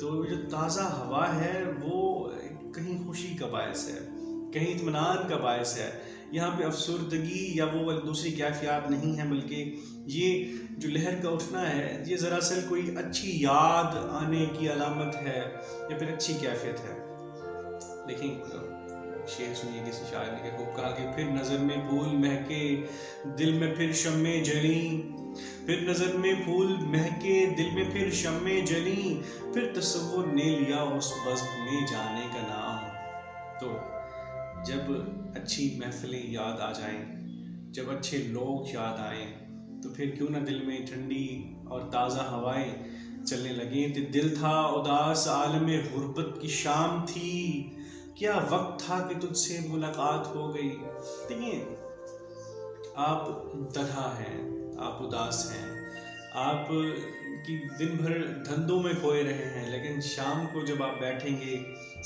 تو جو تازہ ہوا ہے وہ کہیں خوشی کا باعث ہے، کہیں اطمینان کا باعث ہے. یہاں پہ افسردگی یا وہ دوسری کیفیات نہیں ہیں، بلکہ یہ جو لہر کا اٹھنا ہے یہ دراصل کوئی اچھی یاد آنے کی علامت ہے یا پھر اچھی کیفیت ہے. دیکھیں شعر سنیے کسی شاعر نے کہا کہ پھر نظر میں پھول مہکے دل میں پھر شمع جلیں، پھر نظر میں پھول مہکے دل میں پھر شمع جلیں، پھر تصور نے لیا اس بزم میں جانے کا نام. تو جب اچھی محفلیں یاد آ جائیں، جب اچھے لوگ یاد آئیں، تو پھر کیوں نہ دل میں ٹھنڈی اور تازہ ہوائیں چلنے لگیں. تو دل تھا اداس عالم غربت کی شام تھی، کیا وقت تھا کہ تجھ سے ملاقات ہو گئی. دیکھیں آپ تنہا ہیں، آپ اداس ہیں، آپ کی دن بھر دھندوں میں کھوئے رہے ہیں، لیکن شام کو جب آپ بیٹھیں گے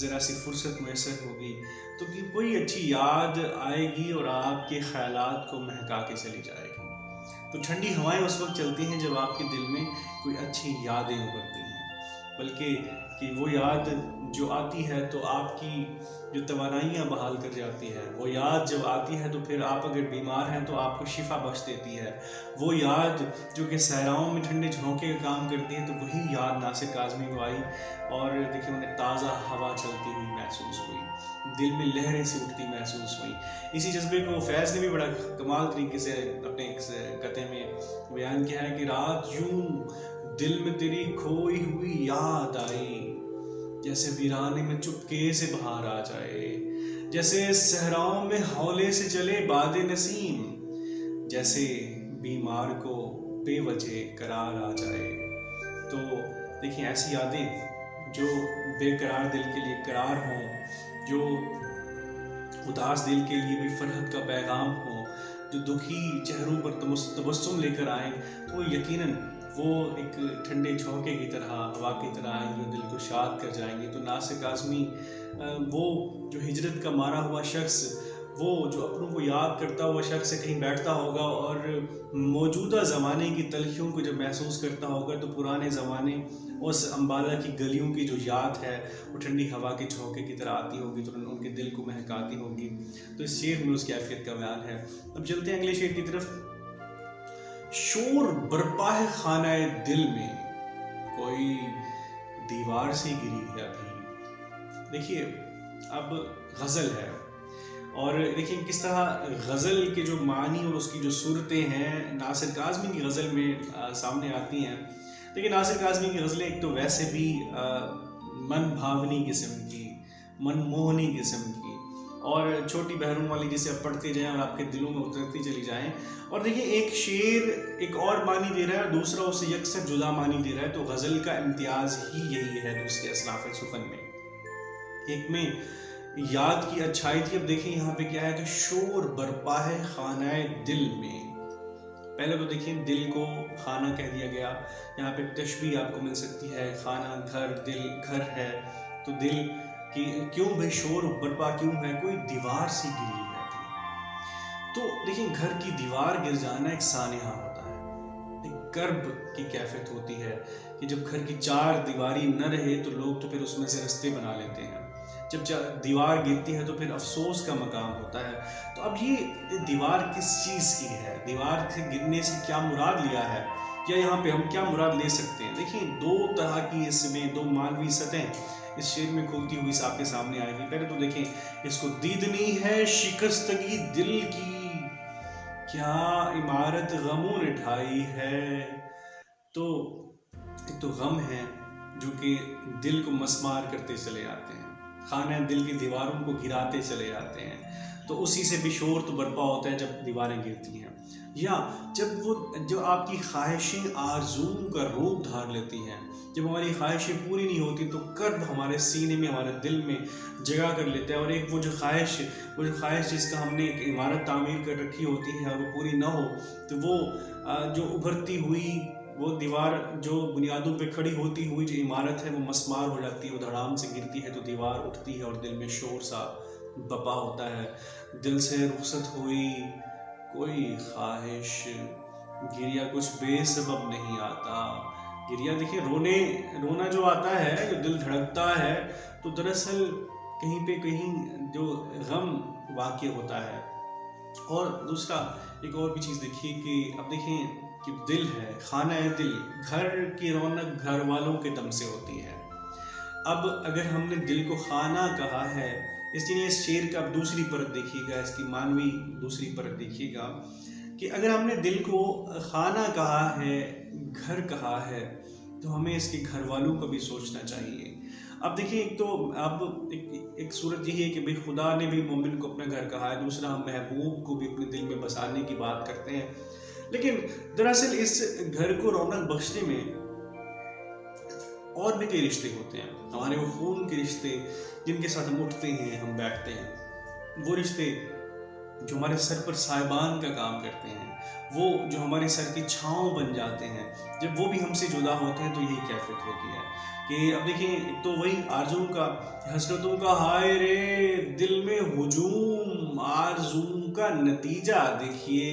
ذرا سی فرصت میسر ہوگی تو کوئی اچھی یاد آئے گی اور آپ کے خیالات کو مہکا کے چلی جائے گی. تو ٹھنڈی ہوائیں اس وقت چلتی ہیں جب آپ کے دل میں کوئی اچھی یادیں ابھرتی ہیں، بلکہ کہ وہ یاد جو آتی ہے تو آپ کی جو توانائیاں بحال کر جاتی ہے. وہ یاد جب آتی ہے تو پھر آپ اگر بیمار ہیں تو آپ کو شفا بخش دیتی ہے. وہ یاد جو کہ صحراؤں میں ٹھنڈے جھونکے کا کام کرتی ہے، تو وہی یاد ناصر کاظمی کو آئی اور دیکھیں انہیں تازہ ہوا چلتی ہوئی محسوس ہوئی، دل میں لہریں سے اٹھتی محسوس ہوئی. اسی جذبے کو فیض نے بھی بڑا کمال طریقے سے اپنے قطعے میں بیان کیا ہے کہ رات یوں دل میں تیری کھوئی ہوئی یاد آئی، جیسے ویرانے میں چپکے سے بہار آ جائے، جیسے صحراؤں میں ہولے سے چلے باد نسیم، جیسے بیمار کو بے وجہ قرار آ جائے. تو دیکھیں ایسی یادیں جو بے قرار دل کے لیے قرار ہوں، جو اداس دل کے لیے بھی فرحت کا پیغام ہو، جو دکھی چہروں پر تبسم لے کر آئیں، تو یقیناً وہ ایک ٹھنڈے جھونکے کی طرح ہوا کی طرح آئیں گے، دل کو شاد کر جائیں گے. تو ناصر کاظمی وہ جو ہجرت کا مارا ہوا شخص، وہ جو اپنوں کو یاد کرتا ہوا شخص سے کہیں بیٹھتا ہوگا اور موجودہ زمانے کی تلخیوں کو جب محسوس کرتا ہوگا تو پرانے زمانے اس امبالہ کی گلیوں کی جو یاد ہے وہ ٹھنڈی ہوا کے جھونکے کی طرح آتی ہوگی، تو ان کے دل کو مہکاتی ہوگی. تو اس شعر میں اس کیفیت کا بیان ہے. اب چلتے ہیں اگلے شعر کی طرف. شور برپا ہے خانہ دل میں، کوئی دیوار سے گری ہے ابھی. دیکھیے اب غزل ہے اور دیکھیں کس طرح غزل کے جو معنی اور اس کی جو صورتیں ہیں ناصر کاظمی کی غزل میں سامنے آتی ہیں. لیکن ناصر کاظمی کی غزلیں ایک تو ویسے بھی من بھاونی قسم کی، من موہنی قسم کی، اور چھوٹی بحروں والی جسے آپ پڑھتے جائیں اور آپ کے دلوں میں اترتی چلی جائیں. اور دیکھیں ایک شعر ایک اور معنی دے رہا ہے اور دوسرا اسے یکسر جدا معنی دے رہا ہے. تو غزل کا امتیاز ہی یہی ہے دوسرے اصناف سخن میں. ایک میں یاد کی اچھائی تھی، اب دیکھیں یہاں پہ کیا ہے کہ شور برپا ہے خانہ دل میں. پہلے تو دیکھیں دل کو خانہ کہہ دیا گیا، یہاں پہ تشبیہ آپ کو مل سکتی ہے، خانہ گھر، دل گھر ہے. تو دل کی کیوں بھائی شور برپا کیوں ہے؟ کوئی دیوار سی گری ہے. تو دیکھیں گھر کی دیوار گر جانا ایک سانحہ ہوتا ہے، ایک کرب کی کیفیت ہوتی ہے کہ جب گھر کی چار دیواری نہ رہے تو لوگ تو پھر اس میں سے رستے بنا لیتے ہیں. جب دیوار گرتی ہے تو پھر افسوس کا مقام ہوتا ہے. تو اب یہ دیوار کس چیز کی ہے؟ دیوار کے گرنے سے کیا مراد لیا ہے یا یہاں پہ ہم کیا مراد لے سکتے ہیں؟ دیکھیں دو طرح کی اس میں دو معنوی سطح اس شعر میں کھلتی ہوئی آپ کے سامنے آئے گی. پہلے تو دیکھیں اس کو دیدنی ہے شکستگی دل کی، کیا عمارت غموں نے ڈھائی ہے. تو ایک تو غم ہے جو کہ دل کو مسمار کرتے چلے آتے ہیں، خانہ دل کی دیواروں کو گراتے چلے جاتے ہیں. تو اسی سے بھی شور تو برپا ہوتا ہے جب دیواریں گرتی ہیں، یا جب وہ جو آپ کی خواہشیں آرزو کا روپ دھار لیتی ہیں. جب ہماری خواہشیں پوری نہیں ہوتی تو کرب ہمارے سینے میں ہمارے دل میں جگہ کر لیتا ہے، اور ایک وہ جو خواہش جس کا ہم نے ایک عمارت تعمیر کر رکھی ہوتی ہے اور وہ پوری نہ ہو تو وہ جو ابھرتی ہوئی وہ دیوار جو بنیادوں پہ کھڑی ہوتی ہوئی جو عمارت ہے وہ مسمار ہو جاتی ہے، وہ دھڑام سے گرتی ہے تو دیوار اٹھتی ہے اور دل میں شور سا بپا ہوتا ہے. دل سے رخصت ہوئی کوئی خواہش، گریا کچھ بے سبب نہیں آتا، گریا دیکھیں رونا جو آتا ہے، جو دل دھڑکتا ہے، تو دراصل کہیں پہ کہیں جو غم واقع ہوتا ہے۔ اور دوسرا ایک اور بھی چیز دیکھیے کہ اب دیکھیں کہ دل ہے، خانہ دل، گھر کی رونق گھر والوں کے دم سے ہوتی ہے۔ اب اگر ہم نے دل کو خانہ کہا ہے، اس لیے اس شعر کا اب دوسری پرت دیکھیے گا، اس کی معنوی دوسری پرت دیکھیے گا کہ اگر ہم نے دل کو خانہ کہا ہے، گھر کہا ہے، تو ہمیں اس کے گھر والوں کو بھی سوچنا چاہیے۔ اب دیکھیں ایک تو اب ایک صورت یہی ہے کہ بھئی خدا نے بھی مومن کو اپنا گھر کہا ہے، دوسرا ہم محبوب کو بھی اپنے دل میں بسانے کی بات کرتے ہیں، لیکن دراصل اس گھر کو رونق بخشنے میں اور بھی کئی رشتے ہوتے ہیں، ہمارے وہ خون کے رشتے جن کے ساتھ ہم اٹھتے ہیں، ہم بیٹھتے ہیں، وہ رشتے جو ہمارے سر پر سائبان کا کام کرتے ہیں، وہ جو ہمارے سر کی چھاؤں بن جاتے ہیں، جب وہ بھی ہم سے جدا ہوتے ہیں تو یہی کیفیت ہوتی ہے کہ اب دیکھیں ایک تو وہی آرزو کا، حسرتوں کا ہائے رے دل میں ہجوم، آرزو کا نتیجہ دیکھیے،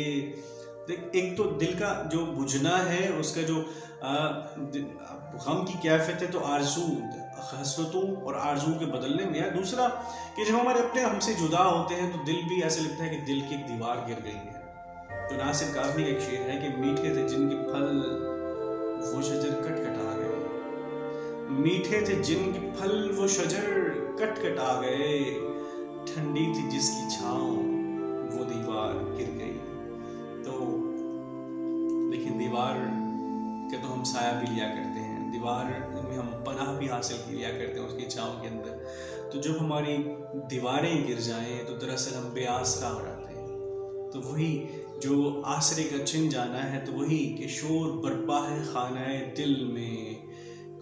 ایک تو دل کا جو بجھنا ہے، اس کا جو غم کی کیفیت ہے تو آرزو، حسرتوں اور آرزو کے بدلنے میں ہے۔ دوسرا کہ جب ہمارے اپنے ہم سے جدا ہوتے ہیں تو دل بھی ایسے لگتا ہے کہ دل کی ایک دیوار گر گئی ہے۔ تو ناصر کاظمی کا ایک شعر ہے کہ میٹھے تھے جن کے پھل وہ شجر کٹ کٹ آ گئے، میٹھے تھے جن کے پھل وہ شجر کٹ کٹ آ گئے، ٹھنڈی تھی جس کی چھاؤں وہ دیوار گر گئی۔ تو لیکن دیوار کا تو ہم سایہ بھی لیا کرتے ہیں، دیوار میں ہم پناہ بھی حاصل لیا کرتے ہیں اس کی چھاؤں کے اندر۔ تو جب ہماری دیواریں گر جائیں تو دراصل ہم بے آسرا ہو جاتے ہیں۔ تو وہی جو آسرے کا چھن جانا ہے، تو وہی کہ شور برپا ہے خانہ دل میں،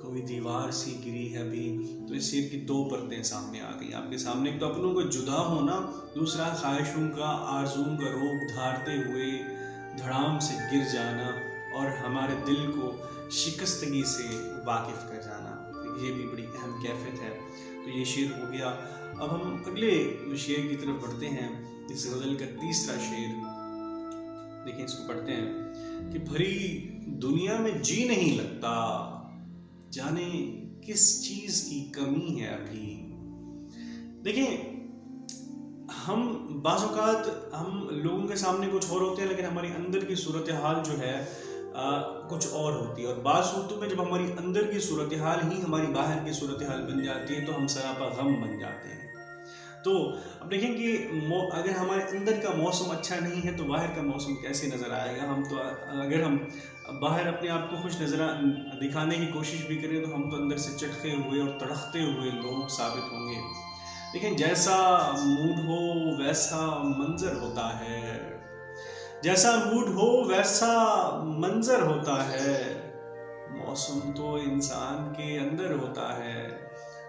کوئی دیوار سی گری ہے ابھی۔ تو اس شعر کی دو پرتیں سامنے آ گئی آپ کے سامنے، ایک تو اپنوں کو جدا ہونا، دوسرا خواہشوں کا، آرزوؤں کا روپ دھارتے ہوئے دھڑام سے گر جانا اور ہمارے دل کو شکستگی سے واقف کر جانا، یہ بھی بڑی اہم کیفیت ہے۔ تو یہ شعر ہو گیا۔ اب ہم اگلے شعر کی طرف بڑھتے ہیں، اس غزل کا تیسرا شعر دیکھیں، اس کو پڑھتے ہیں کہ بھری دنیا میں جی نہیں لگتا، جانے کس چیز کی کمی ہے ابھی۔ دیکھیں ہم بعض اوقات ہم لوگوں کے سامنے کچھ اور ہوتے ہیں، لیکن ہماری اندر کی صورتحال جو ہے کچھ اور ہوتی ہے، اور بعض صورتوں میں جب ہماری اندر کی صورتحال ہی ہماری باہر کی صورتحال بن جاتی ہے تو ہم سراپا غم بن جاتے ہیں۔ تو اب دیکھیں کہ اگر ہمارے اندر کا موسم اچھا نہیں ہے تو باہر کا موسم کیسے نظر آئے گا؟ ہم تو اگر ہم باہر اپنے آپ کو خوش نظر دکھانے کی کوشش بھی کریں تو ہم تو اندر سے چٹکے ہوئے اور تڑکتے ہوئے لوگ ثابت ہوں گے۔ لیکن جیسا موڈ ہو ویسا منظر ہوتا ہے، جیسا موڈ ہو ویسا منظر ہوتا ہے، موسم تو انسان کے اندر ہوتا ہے۔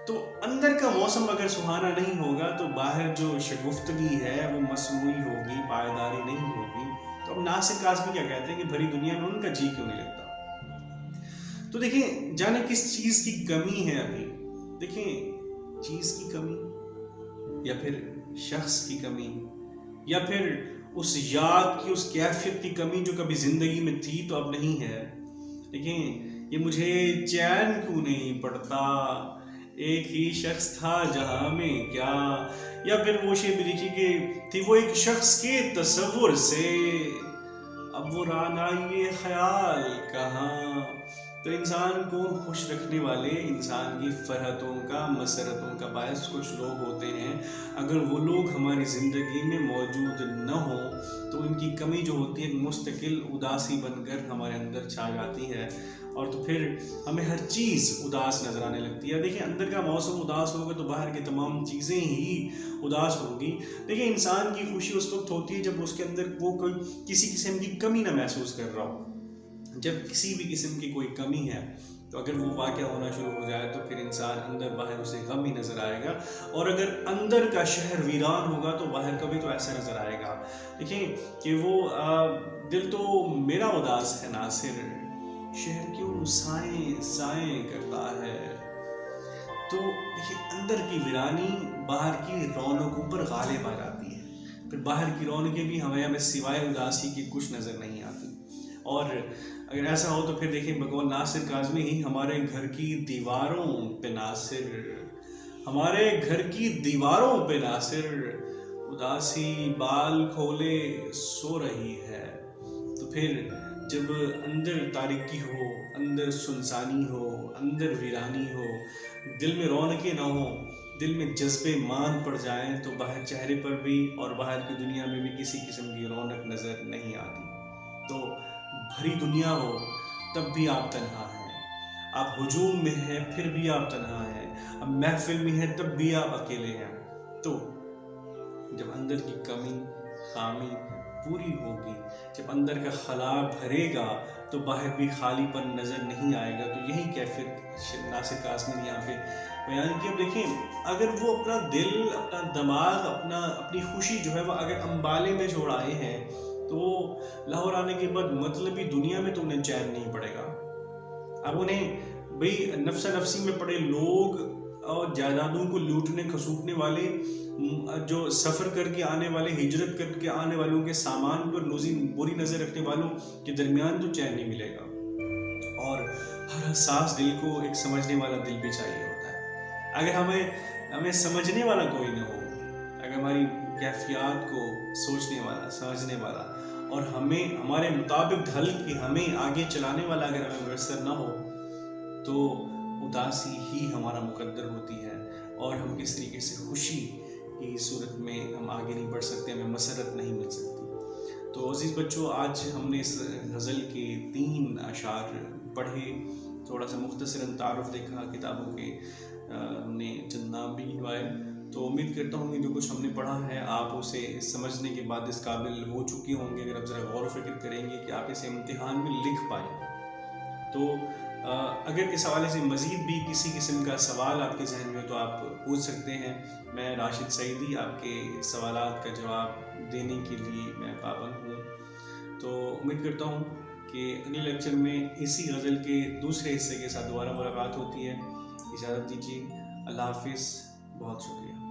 تو اندر کا موسم اگر سہانا نہیں ہوگا تو باہر جو شگفتگی ہے وہ مصنوعی ہوگی، پائیداری نہیں ہوگی۔ تو اب ناصر کاظمی کیا کہتے ہیں کہ بھری دنیا میں ان کا جی کیوں نہیں لگتا؟ تو دیکھیں جانے کس چیز کی کمی ہے ابھی۔ دیکھیں چیز کی کمی، یا پھر شخص کی کمی، یا پھر اس یاد کی، اس کیفیت کی کمی جو کبھی زندگی میں تھی تو اب نہیں ہے۔ لیکن یہ مجھے چین کیوں نہیں پڑتا، ایک ہی شخص تھا جہاں میں کیا، یا پھر وہ شعر بھی دیکھیے کہ تھی وہ ایک شخص کے تصور سے اب وہ رانائی خیال کہاں۔ تو انسان کو خوش رکھنے والے، انسان کی فرحتوں کا، مسرتوں کا باعث کچھ لوگ ہوتے ہیں، اگر وہ لوگ ہماری زندگی میں موجود نہ ہوں تو ان کی کمی جو ہوتی ہے مستقل اداسی بن کر ہمارے اندر چھا جاتی ہے، اور تو پھر ہمیں ہر چیز اداس نظر آنے لگتی ہے۔ دیکھیں اندر کا موسم اداس ہوگا تو باہر کی تمام چیزیں ہی اداس ہوگی۔ دیکھیں انسان کی خوشی اس وقت ہوتی ہے جب اس کے اندر وہ کوئی کسی قسم کی کمی نہ محسوس کر رہا ہو۔ جب کسی بھی قسم کی کوئی کمی ہے تو اگر وہ واقعہ ہونا شروع ہو جائے تو پھر انسان اندر باہر اسے غم ہی نظر آئے گا، اور اگر اندر کا شہر ویران ہوگا تو باہر کا بھی تو ایسا نظر آئے گا۔ دیکھیں کہ وہ دل تو میرا اداس ہے ناصر، شہر کیوں سائیں سائیں کرتا ہے۔ تو دیکھیں اندر کی ویرانی باہر کی رونقوں پر غالب آ جاتی ہے، پھر باہر کی رونقیں بھی ہمیں سوائے اداسی کی کچھ نظر نہیں آتی، اور اگر ایسا ہو تو پھر دیکھیں بقول ناصر کاظمی ہی ہمارے گھر کی دیواروں پہ ناصر اداسی بال کھولے سو رہی ہے. تو پھر جب اندر تاریکی ہو، اندر سنسانی ہو، اندر ویرانی ہو، دل میں رونقیں نہ ہوں، دل میں جذبے مان پڑ جائیں تو باہر چہرے پر بھی اور باہر کی دنیا میں بھی کسی قسم کی رونق نظر نہیں آتی. تو بھری دنیا ہو تب بھی آپ تنہا ہیں، آپ ہجوم میں ہیں پھر بھی آپ تنہا ہیں، اب محفل میں ہیں تب بھی آپ اکیلے ہیں. تو جب اندر کی کمی خامی پوری ہوگی، جب اندر کا خلا بھرے گا تو باہر بھی خالی پن نظر نہیں آئے گا. تو یہی کیفیت ناصر کاظمی نے یہاں پہ بیان کی. اب دیکھیں اگر وہ اپنا دل، اپنا دماغ، اپنی خوشی جو ہے وہ اگر امبالے میں چھوڑ آئے ہیں تو لاہور آنے کے بعد مطلبی دنیا میں تو انہیں چین نہیں پڑے گا. اب انہیں بھئی نفسا نفسی میں پڑے لوگ اور جائیدادوں کو لوٹنے کھسوٹنے والے، جو سفر کر کے آنے والے، ہجرت کر کے آنے والوں کے سامان پر بری نظر رکھنے والوں کے درمیان تو چین نہیں ملے گا. اور ہر حساس دل کو ایک سمجھنے والا دل بھی چاہیے ہوتا ہے. اگر ہمیں سمجھنے والا کوئی نہ ہو، اگر ہماری کیفیات کو سوچنے والا، سمجھنے والا اور ہمارے مطابق ڈھل کے ہمیں آگے چلانے والا اگر ہمیں میسر نہ ہو تو اداسی ہی ہمارا مقدر ہوتی ہے اور ہم کس طریقے سے خوشی کی صورت میں ہم آگے نہیں بڑھ سکتے، ہمیں مسرت نہیں مل سکتی. تو عزیز بچوں، آج ہم نے اس غزل کے 3 اشعار پڑھے، تھوڑا سا مختصراً تعارف دیکھا کتابوں کے، ہم نے چند نام بھی گنوائے. تو امید کرتا ہوں کہ جو کچھ ہم نے پڑھا ہے آپ اسے سمجھنے کے بعد اس قابل ہو چکے ہوں گے. اگر آپ ذرا غور و فکر کریں گے کہ آپ اسے امتحان میں لکھ پائیں تو اگر اس حوالے سے مزید بھی کسی قسم کا سوال آپ کے ذہن میں ہو تو آپ پوچھ سکتے ہیں. میں راشد سعیدی آپ کے سوالات کا جواب دینے کے لیے میں پابند ہوں. تو امید کرتا ہوں کہ اگلے لیکچر میں اسی غزل کے دوسرے حصے کے ساتھ دوبارہ ملاقات ہوتی ہے. اجازت دیجیے. اللہ حافظ. بہت شکریہ.